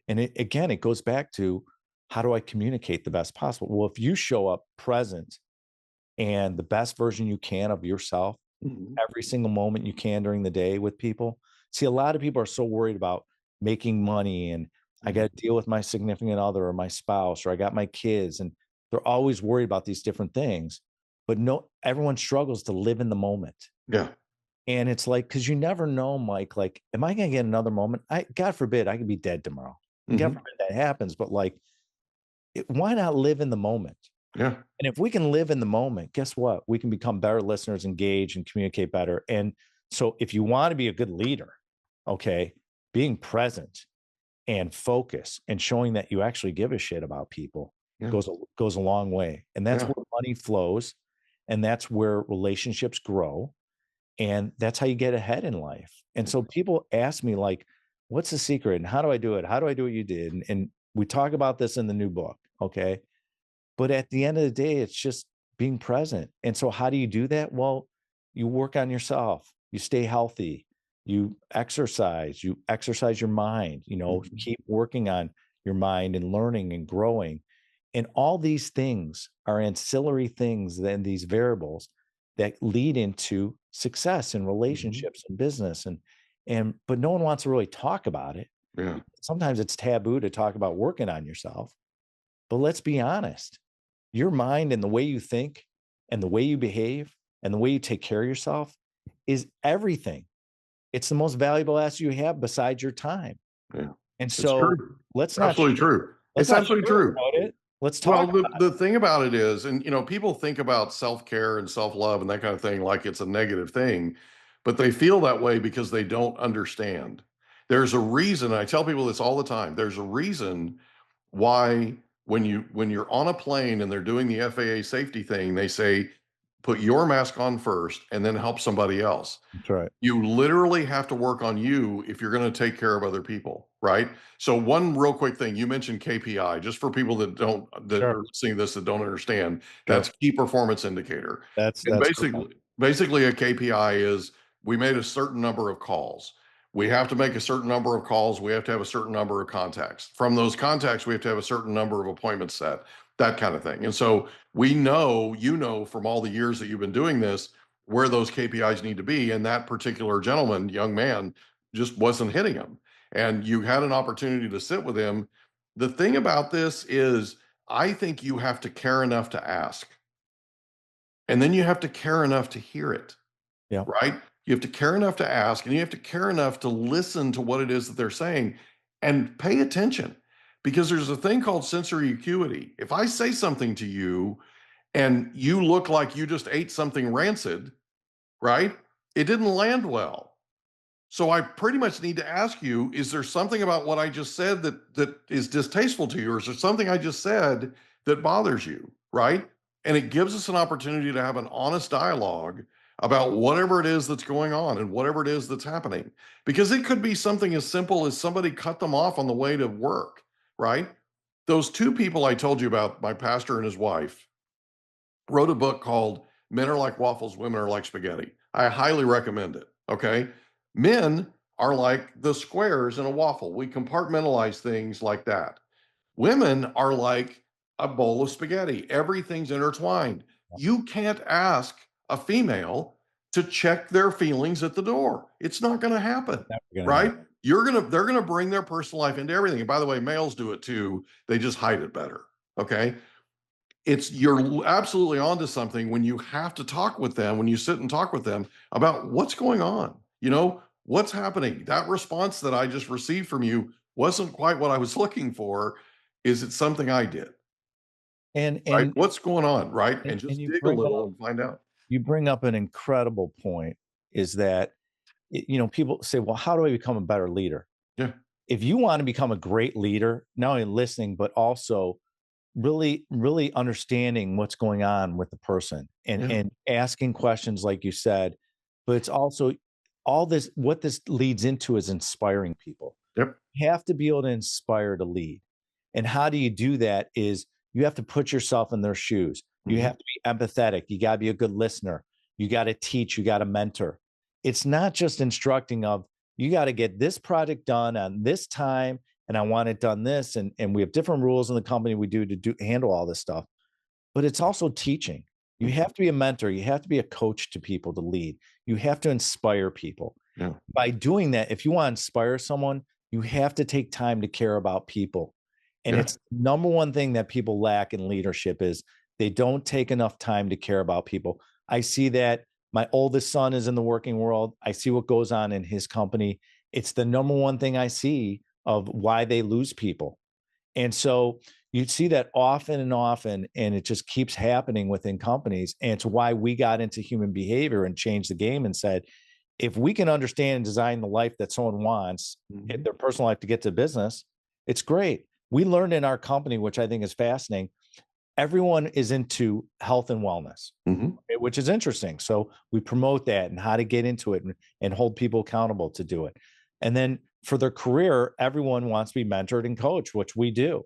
And again, it goes back to, how do I communicate the best possible? Well, if you show up present and the best version you can of yourself every single moment you can during the day with people. See, a lot of people are so worried about making money and I got to deal with my significant other or my spouse, or I got my kids, and they're always worried about these different things. But no, everyone struggles to live in the moment.
Yeah.
And it's like, because you never know, Mike, like, am I going to get another moment? God forbid, I could be dead tomorrow. God forbid that happens. But like, why not live in the moment?
Yeah.
And if we can live in the moment, guess what? We can become better listeners, engage, and communicate better. And so if you want to be a good leader, okay, being present and focus and showing that you actually give a shit about people goes a long way. And that's where money flows. And that's where relationships grow. And that's how you get ahead in life. And so people ask me, like, what's the secret? And how do I do it? How do I do what you did? And we talk about this in the new book. Okay. But at the end of the day, it's just being present. And so how do you do that? Well, you work on yourself, you stay healthy, you exercise your mind, you know, keep working on your mind and learning and growing. And all these things are ancillary things, then these variables that lead into success in relationships and business. But no one wants to really talk about it.
Yeah.
Sometimes it's taboo to talk about working on yourself. But let's be honest, your mind and the way you think and the way you behave and the way you take care of yourself is everything. It's the most valuable asset you have besides your time.
Yeah.
And so let's not.
Absolutely true. It's absolutely true.
Let's talk.
Well, the thing about it is, and you know, people think about self-care and self-love and that kind of thing like it's a negative thing, but they feel that way because they don't understand. There's a reason, I tell people this all the time, there's a reason why when you're on a plane and they're doing the FAA safety thing, they say, put your mask on first and then help somebody else.
That's right.
You literally have to work on you if you're going to take care of other people, right? So one real quick thing, you mentioned KPI, just for people that are seeing this that don't understand, that's key performance indicator.
That's
basically a KPI is we made a certain number of calls. We have to make a certain number of calls. We have to have a certain number of contacts. From those contacts, we have to have a certain number of appointments set, that kind of thing. And so we know, you know, from all the years that you've been doing this, where those KPIs need to be. And that particular gentleman, young man, just wasn't hitting them. And you had an opportunity to sit with him. The thing about this is, I think you have to care enough to ask. And then you have to care enough to hear it.
Yeah.
Right? You have to care enough to ask, and you have to care enough to listen to what it is that they're saying and pay attention, because there's a thing called sensory acuity. If I say something to you and you look like you just ate something rancid, right? It didn't land well. So I pretty much need to ask you, is there something about what I just said that is distasteful to you? Or is there something I just said that bothers you, right? And it gives us an opportunity to have an honest dialogue about whatever it is that's going on and whatever it is that's happening. Because it could be something as simple as somebody cut them off on the way to work, right? Those two people I told you about, my pastor and his wife, wrote a book called Men Are Like Waffles, Women Are Like Spaghetti. I highly recommend it. Okay. Men are like the squares in a waffle. We compartmentalize things like that. Women are like a bowl of spaghetti. Everything's intertwined. You can't ask a female to check their feelings at the door. It's not going to happen, right? They're going to bring their personal life into everything. And by the way, males do it too. They just hide it better. Okay. You're absolutely onto something when you have to talk with them, when you sit and talk with them about what's going on, what's happening. That response that I just received from you wasn't quite what I was looking for. Is it something I did?
And
right? What's going on, right? And just
you
dig a little and find out.
You bring up an incredible point, is that, people say, well, how do I become a better leader?
Yeah.
If you want to become a great leader, not only listening, but also really, really understanding what's going on with the person and asking questions, like you said, but it's also what this leads into is inspiring people.
Yep.
You have to be able to inspire to lead. And how do you do that is you have to put yourself in their shoes. You have to be empathetic. You got to be a good listener. You got to teach. You got to mentor. It's not just instructing of, you got to get this project done on this time, and I want it done this. And we have different rules in the company we do to handle all this stuff. But it's also teaching. You have to be a mentor. You have to be a coach to people to lead. You have to inspire people.
Yeah.
By doing that, if you want to inspire someone, you have to take time to care about people. And it's the number one thing that people lack in leadership is they don't take enough time to care about people. I see that. My oldest son is in the working world. I see what goes on in his company. It's the number one thing I see of why they lose people. And so you see that often and often, and it just keeps happening within companies. And it's why we got into human behavior and changed the game and said, if we can understand and design the life that someone wants in their personal life to get to business, it's great. We learned in our company, which I think is fascinating, everyone is into health and wellness, which is interesting. So we promote that and how to get into it and hold people accountable to do it. And then for their career, everyone wants to be mentored and coached, which we do.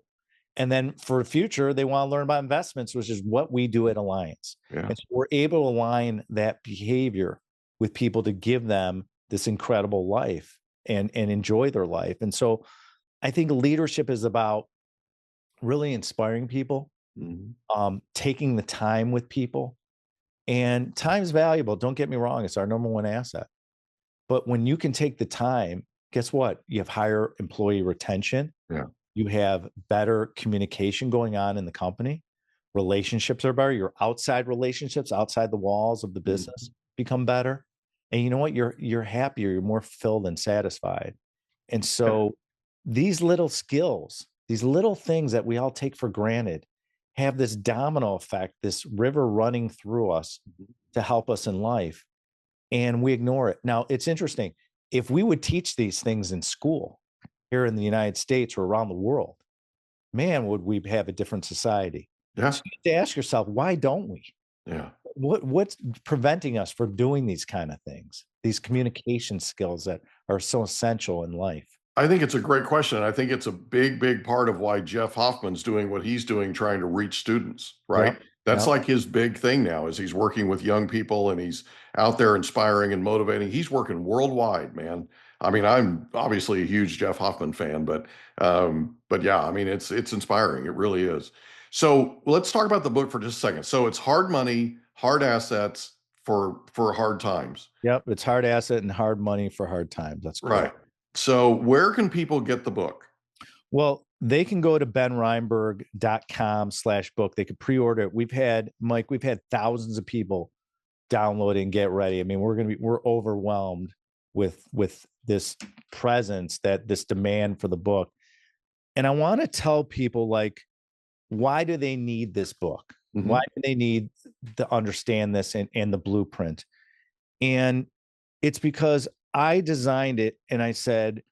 And then for the future, they want to learn about investments, which is what we do at Alliance.
Yeah.
And so we're able to align that behavior with people to give them this incredible life and enjoy their life. And so I think leadership is about really inspiring people, taking the time with people. And time's valuable. Don't get me wrong. It's our number one asset. But when you can take the time, guess what? You have higher employee retention.
Yeah.
You have better communication going on in the company. Relationships are better. Your outside relationships, outside the walls of the business, become better. And you know what? You're happier. You're more fulfilled and satisfied. And so these little skills, these little things that we all take for granted, have this domino effect, this river running through us to help us in life. And we ignore it. Now, it's interesting. If we would teach these things in school here in the United States or around the world, man, would we have a different society?
Yeah.
So you have to ask yourself, why don't we?
Yeah.
What's preventing us from doing these kind of things, these communication skills that are so essential in life?
I think it's a great question. I think it's a big, big part of why Jeff Hoffman's doing what he's doing, trying to reach students, right? That's like his big thing now is he's working with young people and he's out there inspiring and motivating. He's working worldwide, man. I mean, I'm obviously a huge Jeff Hoffman fan, but yeah, I mean, it's inspiring. It really is. So let's talk about the book for just a second. So it's hard money, hard assets for hard times.
Yep. It's hard asset and hard money for hard times. That's
right. So where can people get the book?
Well, they can go to benreinberg.com/book. They could pre-order it. We've had thousands of people download it and get ready. I mean, we're overwhelmed with this presence, this demand for the book. And I want to tell people, like, why do they need this book? Why do they need to understand this and the blueprint? And it's because I designed it and I said,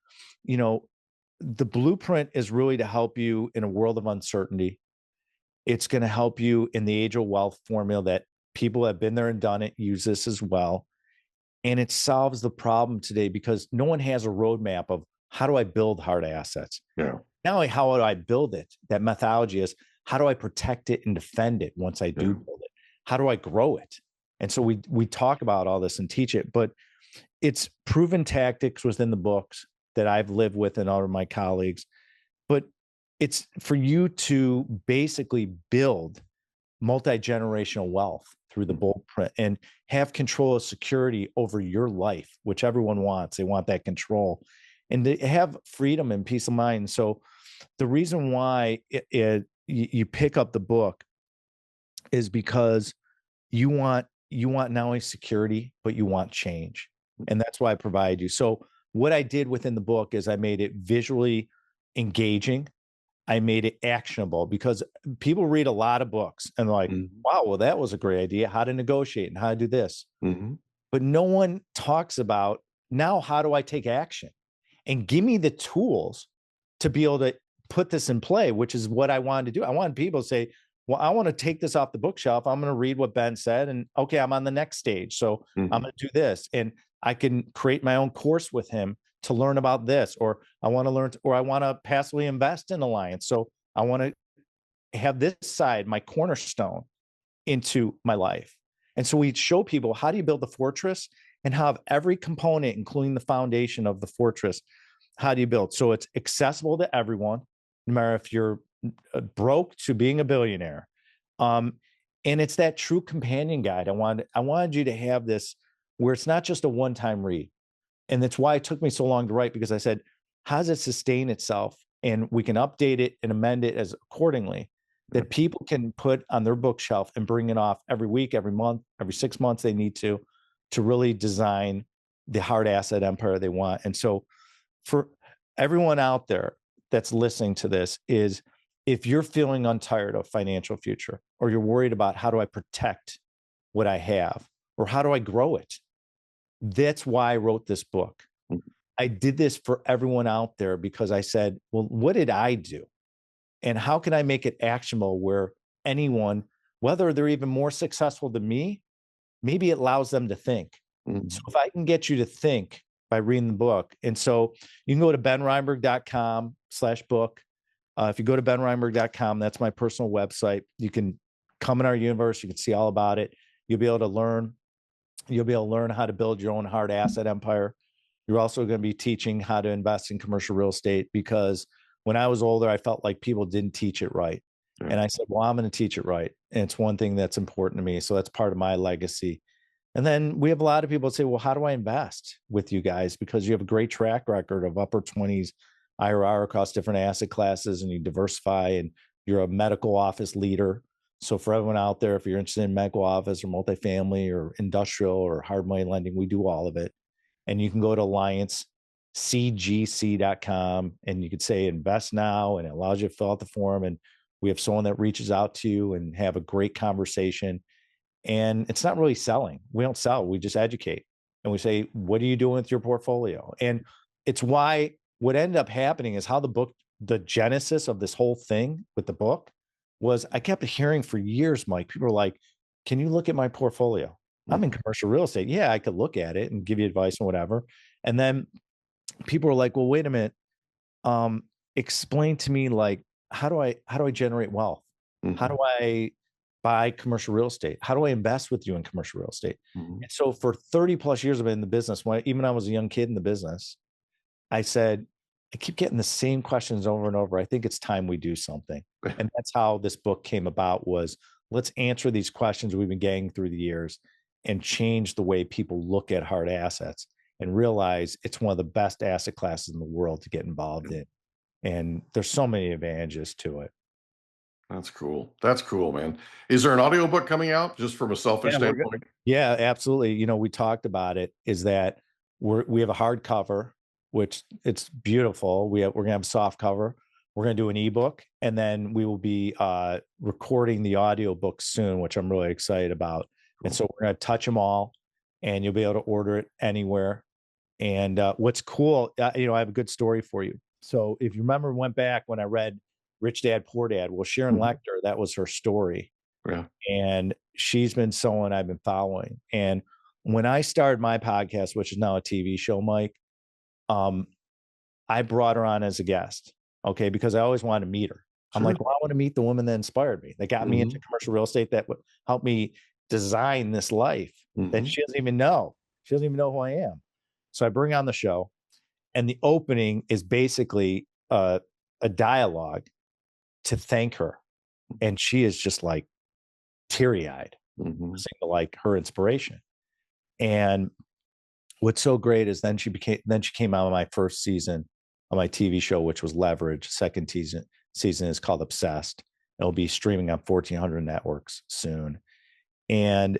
the blueprint is really to help you in a world of uncertainty. It's going to help you in the age of wealth formula that people have been there and done it, use this as well. And it solves the problem today because no one has a roadmap of how do I build hard assets?
Yeah.
Not only how do I build it, that methodology is how do I protect it and defend it once I do build it? How do I grow it? And so we talk about all this and teach it, but it's proven tactics within the books that I've lived with and all of my colleagues. But it's for you to basically build multi-generational wealth through the bold print and have control of security over your life, which everyone wants. They want that control and to have freedom and peace of mind. So the reason why you pick up the book is because you want not only security, but you want change. And that's why I provide you. So what I did within the book is I made it visually engaging. I made it actionable because people read a lot of books and they're like, wow, well, that was a great idea. How to negotiate and how to do this. But no one talks about now, how do I take action? And give me the tools to be able to put this in play, which is what I wanted to do. I wanted people to say, well, I want to take this off the bookshelf. I'm going to read what Ben said. And okay, I'm on the next stage. So I'm going to do this. And I can create my own course with him to learn about this, or I want to learn, or I want to passively invest in Alliance. So I want to have this side, my cornerstone, into my life. And so we show people, how do you build the fortress and have every component, including the foundation of the fortress. How do you build? So it's accessible to everyone, no matter if you're broke to being a billionaire. And it's that true companion guide. I wanted you to have this where it's not just a one-time read. And that's why it took me so long to write, because I said, how does it sustain itself? And we can update it and amend it as accordingly, that people can put on their bookshelf and bring it off every week, every month, every 6 months they need to really design the hard asset empire they want. And so for everyone out there that's listening to this, is if you're feeling untired of financial future, or you're worried about how do I protect what I have, or how do I grow it? That's why I wrote this book. I did this for everyone out there because I said, well, what did I do? And how can I make it actionable where anyone, whether they're even more successful than me, maybe it allows them to think. So if I can get you to think by reading the book, and so you can go to benreinberg.com/book. If you go to benreinberg.com, that's my personal website. You can come in our universe. You can see all about it. You'll be able to learn. You'll be able to learn how to build your own hard asset empire. You're also going to be teaching how to invest in commercial real estate, because when I was older, I felt like people didn't teach it right. And I said, well, I'm going to teach it right. And it's one thing that's important to me. So that's part of my legacy. And then we have a lot of people say, well, how do I invest with you guys? Because you have a great track record of upper 20s IRR across different asset classes, and you diversify, and you're a medical office leader. So for everyone out there, if you're interested in medical office or multifamily or industrial or hard money lending, we do all of it. And you can go to Alliance CGC.com and you could say invest now, and it allows you to fill out the form. And we have someone that reaches out to you and have a great conversation. And it's not really selling. We don't sell, we just educate. And we say, what are you doing with your portfolio? And it's why what ended up happening is how the book, the genesis of this whole thing with the book was, I kept hearing for years, Mike, people were like, can you look at my portfolio? I'm in commercial real estate. Yeah, I could look at it and give you advice and whatever. And then people were like, well, wait a minute. Explain to me, like, how do I generate wealth? How do I buy commercial real estate? How do I invest with you in commercial real estate? And so for 30 plus years I've been in the business, even I was a young kid in the business, I said, I keep getting the same questions over and over. I think it's time we do something. And that's how this book came about, was let's answer these questions we've been getting through the years and change the way people look at hard assets and realize it's one of the best asset classes in the world to get involved in. And there's so many advantages to it.
That's cool. That's cool, man. Is there an audiobook coming out, just from a selfish standpoint?
Yeah, absolutely. You know, we talked about it, is that we have a hardcover, which it's beautiful. We're going to have a soft cover. We're going to do an ebook, and then we will be recording the audiobook soon, which I'm really excited about. Cool. And so we're going to touch them all, and you'll be able to order it anywhere. And what's cool, I have a good story for you. So if you remember, went back when I read Rich Dad, Poor Dad. Well, Sharon Lechter, that was her story.
Yeah.
And she's been someone I've been following. And when I started my podcast, which is now a TV show, Mike, I brought her on as a guest. Okay. Because I always wanted to meet her. I'm like, well, I want to meet the woman that inspired me, that got me into commercial real estate, that would help me design this life that she doesn't even know. She doesn't even know who I am. So I bring on the show, and the opening is basically a dialogue to thank her. And she is just like teary-eyed, like her inspiration. And what's so great is then she came out of my first season of my TV show, which was Leverage. Second season is called Obsessed. It'll be streaming on 1,400 networks soon. And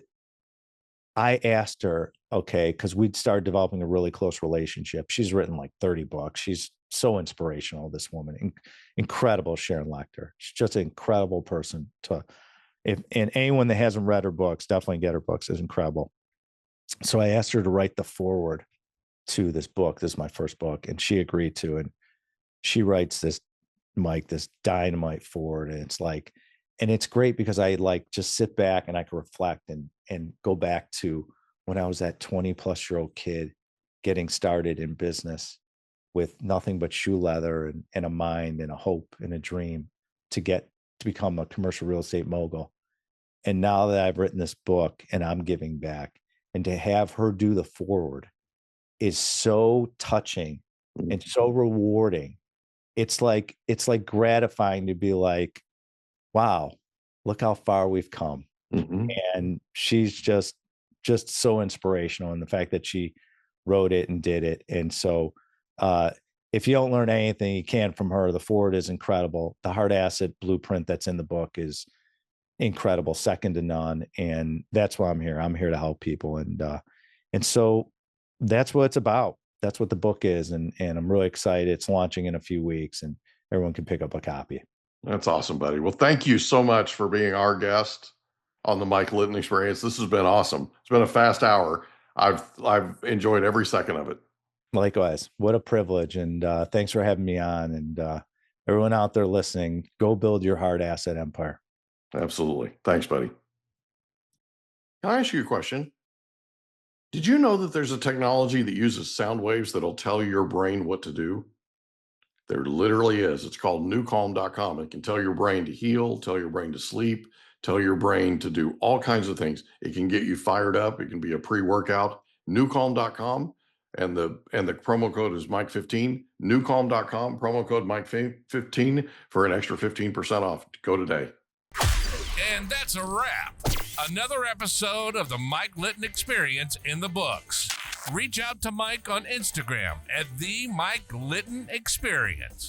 I asked her, okay, because we'd started developing a really close relationship. She's written like 30 books. She's so inspirational, this woman. Incredible, Sharon Lechter. She's just an incredible person and anyone that hasn't read her books, definitely get her books. Is incredible. So I asked her to write the foreword to this book. This is my first book, and she agreed to. And she writes this, Mike, this dynamite foreword, and it's great because I like just sit back and I can reflect and go back to when I was that 20-plus-year-old kid getting started in business with nothing but shoe leather and a mind and a hope and a dream to become a commercial real estate mogul. And now that I've written this book and I'm giving back, and to have her do the foreword is so touching and so rewarding. It's like gratifying to be like, wow, look how far we've come. And she's just so inspirational, and the fact that she wrote it and did it. And so if you don't learn anything, you can from her. The foreword is incredible. The hard asset blueprint that's in the book is incredible, second to none. And that's why I'm here. I'm here to help people. And so that's what it's about. That's what the book is. And I'm really excited. It's launching in a few weeks, and everyone can pick up a copy.
That's awesome, buddy. Well, thank you so much for being our guest on the Mike Litton Experience. This has been awesome. It's been a fast hour. I've enjoyed every second of it.
Likewise. What a privilege. And thanks for having me on. And everyone out there listening, go build your hard asset empire.
Absolutely. Thanks, buddy. Can I ask you a question? Did you know that there's a technology that uses sound waves that'll tell your brain what to do? There literally is. It's called newcalm.com. It can tell your brain to heal, tell your brain to sleep, tell your brain to do all kinds of things. It can get you fired up. It can be a pre-workout. Newcalm.com. And the promo code is Mike15. Newcalm.com, promo code Mike15 for an extra 15% off. Go today.
And that's a wrap. Another episode of the Mike Litton Experience in the books. Reach out to Mike on Instagram at the Mike Litton Experience.